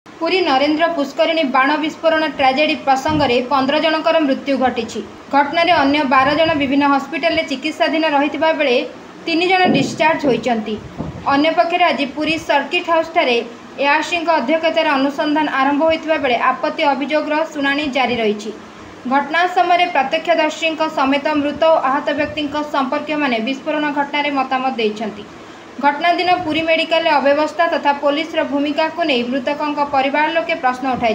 पुरी नरेंद्र पुष्करिणी बाण विस्फोरण ट्राजेडी प्रसंग में 15 जनकर मृत्यु घटी। घटना अन्य 12 जन विभिन्न हॉस्पिटल में चिकित्साधीन रही बेले 3 जन डिस्चार्ज होती। अन्यपक्षे आज पुरी सर्किट हाउस ठारे एआरसी अध्यक्षतार अनुसंधान आरंभ होता बेले आपत्ति अभियोगर शुणाणी जारी रही। घटना समय प्रत्यक्षदर्शी समेत मृत और आहत व्यक्ति संपर्क मैंने विस्फोरण घटना में मतामत देते। घटना दिन पुरी मेडिकल अव्यवस्था तथा पुलिस भूमिका को नहीं मृतकों परिवार लोके प्रश्न उठाई।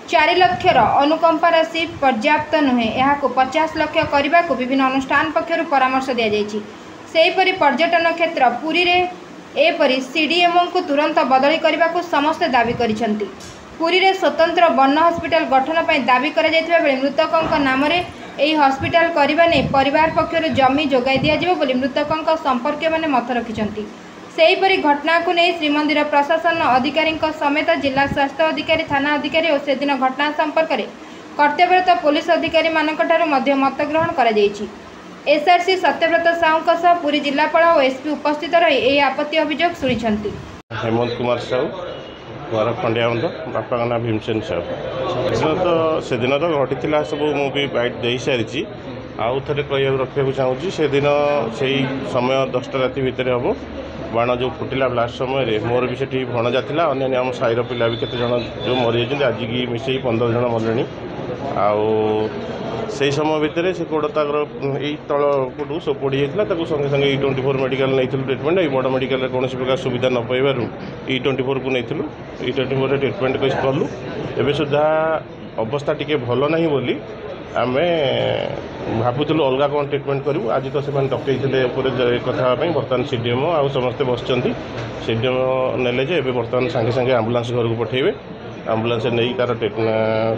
4 लक्षर अनुकंपा राशि पर्याप्त नुहे, यह 50 लाख करने को विभिन्न अनुष्ठान पक्षर परामर्श दि जाएगी। सेहीपरि पर्यटन क्षेत्र पुरी रे एपरि सीडीएमओ को तुरंत बदली करने को समस्ते दाबी करिसेंती। पुरी रे स्वतंत्र वन हॉस्पिटल गठन पर दाबी करा जायतिबा बेले मृतकों नाम रे एही हॉस्पिटल करबा नै परिवार पक्षर जमी जोगाई दिया जिवो बोली मृतकों संपर्क माने मत रखिसेंती। सेहीपरि घटना को नहीं श्रीमंदिर प्रशासन अधिकारी समेत जिला स्वास्थ्य अधिकारी, थाना अधिकारी और सेदिन घटना संपर्क में कर्तव्यरत पुलिस अधिकारी मत ग्रहण कर एसआरसी सत्यव्रत साहू पुरी जिलापाल और एसपी उपस्थित रही यह आपत्ति अभियोग शुणी। हेमंत कुमार साहू घर खंडियाबंध बापा ना भीमसेन साहू से दिन तो घटी सब मुझे बैठ दे सारी आउ थे कह रखा चाहूँगी से दिन से समय 10टा राति भितर हम बाण जो फुटिला ब्लास्ट समय मोर भी से भणजा था अन्य आम साईर पिला भी केते जन जो मरी जाती आज की मिसई 15 जन मरले से समय भितर से गोड़ तर यही तल गोटू सब पड़ी जाता संगे संगे E24 मेडिकल नहीं ट्रिटमेंट ये बड़ मेडिकल कौन प्रकार सुविधा न पाइबार E24 को नहीं E24 ट्रिटमेंट कलु एवं सुधा अवस्था टी भल ना बोली आम भावुलु अलग कौन ट्रिटमेंट करूँ। आज तो से डकई कथा बर्तमान सीडीएमओ आ समस्ते बसुँच सीडीएमओ नेले जे बर्तमान सांगे सांगे आम्बुलांस घर को पठेबे आम्बुलांस नहीं तार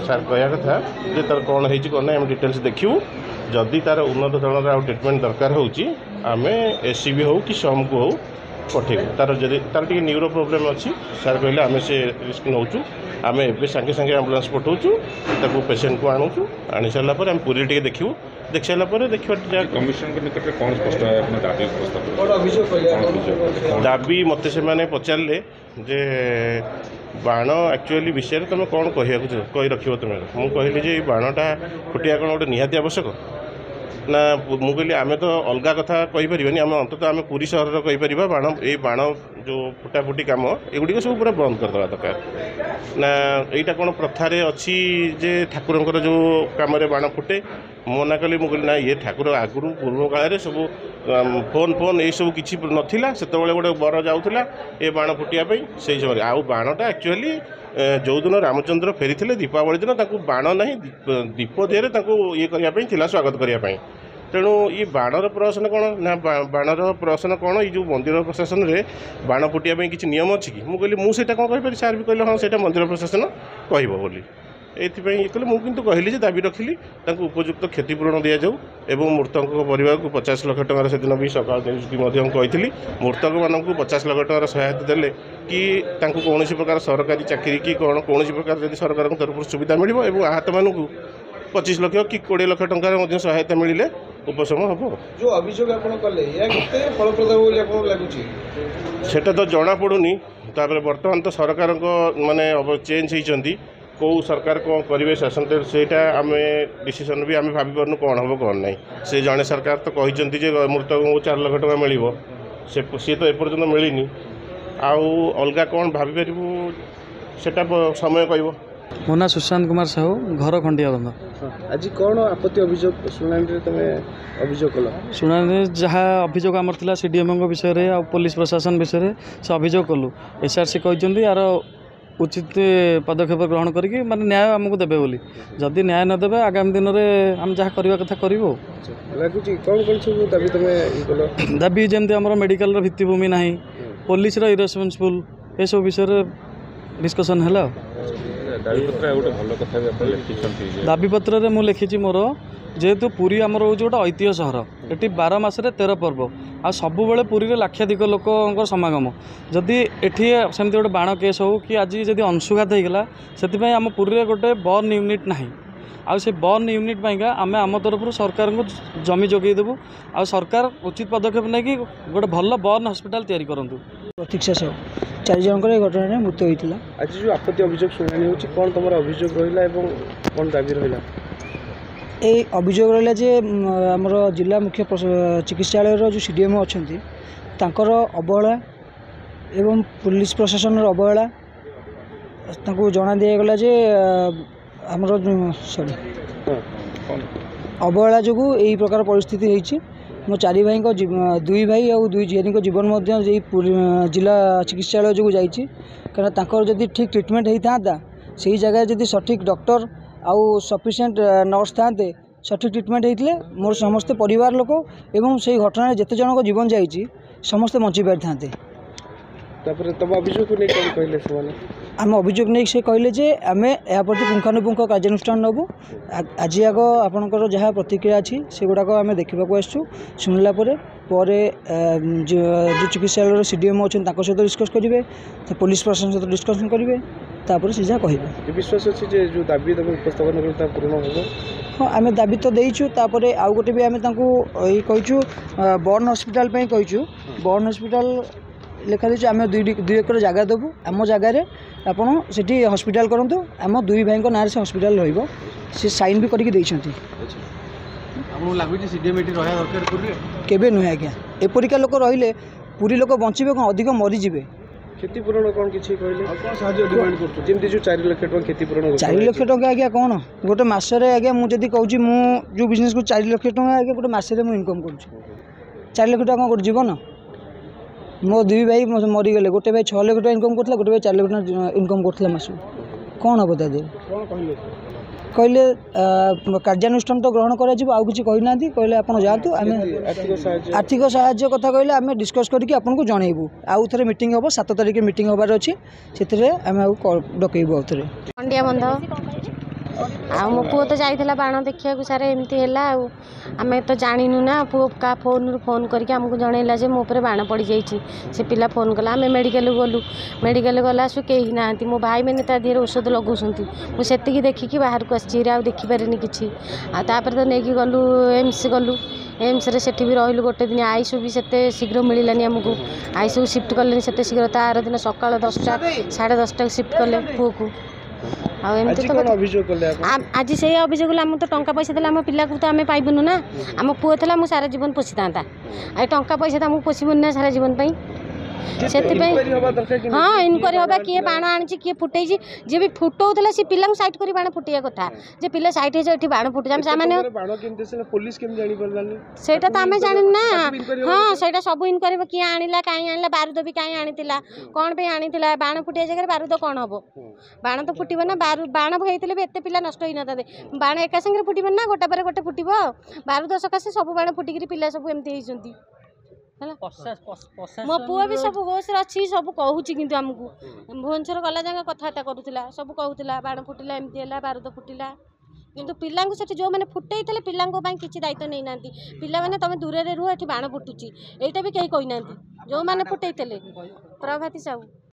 सार कह कथा जे तार कौन है कौन ना डिटेल्स देखू जदि तार उन्नत धरण आउ ट्रिटमेंट दरकार होमें एससीबी हो कि सम को हो पठेबू तार जदि तार टी न्यूरो प्रोब्लेम अच्छी सार कहले आम से रिस्क नौचु आम ए सांगे सांगे आम्बुलांस पठाऊँ ताकू पेसेंट को आणुचु आनी सारापर आम पूरी टी देखू देख सारापर देखा कमिशन के निकट कौन स्पष्ट दाबी मत से मैंने पचारे जे बाण एक्चुअली विषय तुम कौन कही रख तुम मुझे कहली बाणटा फुटिया कौन गोटे निहाती आवश्यक ना मुझे कहली आम तो अलग कथा कहीपर आम अंत आम पुरी सहर कहीपर बाण ये बाण जो फुटाफुटी कम एगुड़ी सब पूरा बंद करदे दरकार ना यहाँ कौन प्रथार अच्छी जे ठाकुर जो कम बाण फुटे मना कली मुझे ना ये ठाकुर आगु पूर्व काल सब फोन फोन ये सब किसी नाला से गोटे बर जाऊला ये बाण फुटापी से समय आउ बाणटा एक्चुअली जो दिन रामचंद्र फेरी थे दीपावली दिन बाण ना दीप देहरे ये करने स्वागत करने तेणु ये बाणर प्रहसन कौन ना बाणर प्रहसन कौन ये जो मंदिर प्रशासन में बाण फुटापी किसी नियम अच्छी कि मुझे मुझे कौन कहीपर सार भी कहले हाँ से मंदिर प्रशासन कह बोली एपाई ये कहले मुझे कहली दाबी रखिली उपयुक्त क्षतिपूरण दि जाऊ एवं मृतक परिवार को 50 लाख टकर से दिन भी सकाल कही मृतक मानक 50 लाख टकर सहायता देले कि कौन प्रकार सरकारी चाकरी कि कौन प्रकार जब सरकार तरफ सुविधा मिल आहत मानू 25 लाख कि 20 लाख टकर सहायता मिले उपशम हम जो अभियोग सेटा तो जना पड़ूनी बर्तमान तो सरकार माने चेंज होती कौ सरकार कौन करेंगे शासन से आम डिसीजन भी आम भाभी पार्नु कौन हम कौन ना से जड़े सरकार तो कहते मृतक को 4 लाख टका मिल सी तो एपर्तंत मिलनी आउ अलग कौन भाभी पारू से समय कह मो ना सुशांत कुमार साहू घर खंडियाबंध। आज कौन आपत्ति अभियोग शुणाणी तुम अभियोग कल शुणाणी जहाँ अभियोग आमर था सीडीएमओ विषय में आ पुलिस प्रशासन विषय में से अभियोग कलु एसआरसी कहते यार उचित पदक्षेप ग्रहण करके माने न्याय आमको देवे बोली जदि न्याय न देवे आगामी दिन में आम जहाँ करवा कथा करूँ दाबी जमी आम मेडिकल भित्तिभूमि ना पुलिस इरेस्पन्सिबल ये सब विषय डिस्कसन है। दाबी पत्र मुझे लिखी मोर जेहेतु पुरी आमर हूँ गोटे ऐतिह्य सहर ये 12 मासरे 13 पर्व आ सब बेले पुरी लाक्षाधिक लोक समागम जदि एठी सेमती गोटे बाण केस हो कि आज जदि अंशुघात होगा से आम पुरी गोटे बर्न यूनिट ना आ से बर्न यूनिट पाइका आम आम तरफ सरकार को जमी जोगेदेबू आ सरकार उचित पदक्षेप नहीं कि गोटे भल बर्न हॉस्पिटल तैयारी करूँ। प्रतीक्षा साहू चार जनकर ए घटना मृत्यु होता। आज जो आपत्ति अभियोग शुणाणी होची कोन तमर अभियोग रहिला एवं कोन दाबी रहिला? ए अभियोग रहिला जे हमर जिला मुख्य चिकित्सालय जो सीडीएमओ अछंती तांकर अवहेला एवं पुलिस प्रशासन अवहेला तांको जना दिया गला जे हमर सॉरी अवहेला जो यही प्रकार परिस्थिति होती। मो चारि भाई को दुई भाई और दुई झील को जीवन जिला चिकित्सालय जो जाइए कहीं जदि ठीक ट्रिटमेंट होता से जगह जदि सठिक डॉक्टर आउ सफिशिएंट नर्स था सठिक ट्रिटमेंट होते मोर समस्त परिवार लोक एवं से घटना जिते जन को जीवन जाइए समस्ते बची पारि था। तब अभियोग नहीं कौन कहले से आम अभियोग नहीं से कहले जे आम या प्रति पुंखानुपुंख कार्यानुष्ठान नबू। आज आग आपणकर जहाँ प्रतिक्रिया अच्छी से गुड़ाक आम देखा आसू शुणिला जो चिकित्सालय सीडीएमओ अच्छे सहित डिस्कस करेंगे पुलिस प्रशासन सहित डिस्कसन करेंगे तापर से जहाँ कहे विश्वास अच्छी जो दाबी उपस्थापन कर पूर्ण हो। हाँ आम दाबी तो देचु तापर आउ गोटे भी आम कहूँ बर्न हस्पिटाल कहूँ बर्न हस्पिटाल लेखा देती आम 2 एकर जगह देवु आम जगार आपड़ से हस्पिटाल करूँ आम दुई भाई ना से हस्पिटाल रे साइन भी करके केवे नुहे आज्ञा एपरिका लोक रहिले पूरी लोक बचे कौन अधिक मरीजे क्षतिपूरण कौन किसी कहले जो 4 लाख टका क्षतिपूरण 4 लाख टका आज्ञा कौन गोटे मसरे आज्ञा मुझे कहूँ मु बिजनेस को 4 लाख टका आज्ञा गोटे मसरे मुझे इनकम कर 4 लाख टका कौन जीवन मो दुई भाई मरीगले गोटे भाई 6 लाख टका इनकम करता गोटे भाई 4 लाख टका इनकम करता मास कौन हम ता कहले कार्यानुष्ठान तो ग्रहण करा आउ किसी कहना कहले आप जातु आम आर्थिक साहाय्य कथा कहले आम डिस्कस करके आपको जनइबू आउ थे मीटिंग हम 7 तारिख मीटिंग हबार अच्छी से आम डकईबू आउ थे पंडिया बंध आ मो पुओ तो जाइला बाण देखा सारे एमती है आम तो जानू ना पुओ का फोन करके आमको जनइला जे मो पर बाण पड़ जाइए से पिला फोन कला आम मेडिकल गलु मेडिकल गलासु कहीं ना मो भाई मैंने देहर औषध लगाउंट मुझे देखिकी बाहर को आसी देखिपारे कि आपर तो नहीं गलु एम्स गलु एम्स रे सेठी भी रही गोटे दिन आईसु भी से शीघ्र मिलानी आमको आईसु शिफ्ट कले से शीघ्र तार दिन सका 10टा 10:30 शिफ्ट कले पुओ को आज से अभियोग आम तो टंका पैसा देला आम पिला को तो आम पाइबुनु ना आम पुओ था मुझे सारा जीवन पोषि था आ टंका पैसा तो आमको पोषिबुनि ना सारा जीवन से हाँ इनक्वारी हवा किए बाण आनी किए फुटे जी भी फुटाऊला सी पिला साइड कर बाण फुटिया कथा जे पिला साइड हो बाण फुटे सेटा तो आम जानू ना हाँ सेटा सब इनक्वारी किए आनिला कहीं आनिला बारूद भी कहीं आनीला कौन पे आनीला बाण फुटिया जगह बारूद कौन हम बाण तो फुटब ना बाण होते भी एत पिला नष्ट होता बाण एका संगे फुटब ना गोटा पर गोटे फुटब बारूद सकाशे सब बाण फुटिक पिला सब एमती होती मो पुआ भी सब होश अच्छी सब कहूँ कि आमको भुवनेश्वर गला जगह कथबार्ता करूला सब कहूला बाण फुटिला एमती है बारूद फुटिला किंतु पिला से जो मैंने फुटे पिला किसी दायित्व नहीं ना पिला मैंने तुम दूर रुह ये बाण फुटुची यहाँ भी कहीं कही ना जो मैंने फुटे प्रभाती साहू।